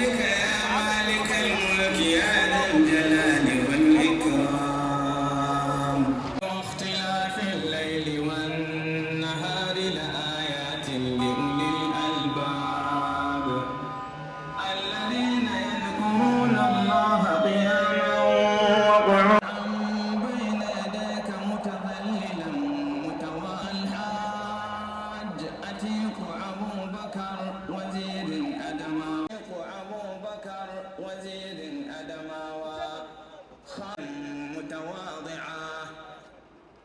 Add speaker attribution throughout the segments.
Speaker 1: بك يا مالك الملك يا ذا الجلال والإكرام واختلاف الليل والنهار لآيات لأولي الألباب الذين يذكرون الله قياما وقعودا بين يديك متذللا متوالي الحاج أتيك أبو بكر وزير أدماوى متواضعا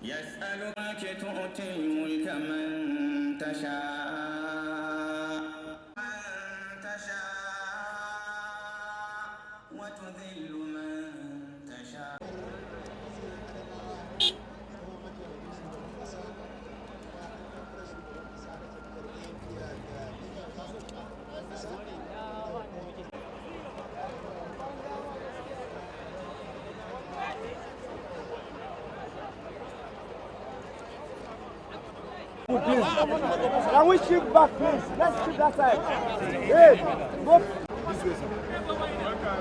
Speaker 1: يسألك تؤتي الملك من تشاء وتذل من تشاء
Speaker 2: Please. Can we shift back, please? Let's shift that side. Hey, go this way, sir.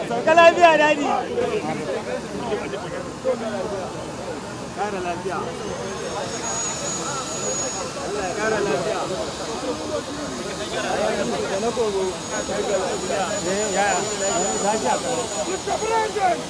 Speaker 3: Sauka lafiya dadi. Kara lafiya. Allah ya kara lafiya. Da na kogo. Ya. Lafiya. Mr. President.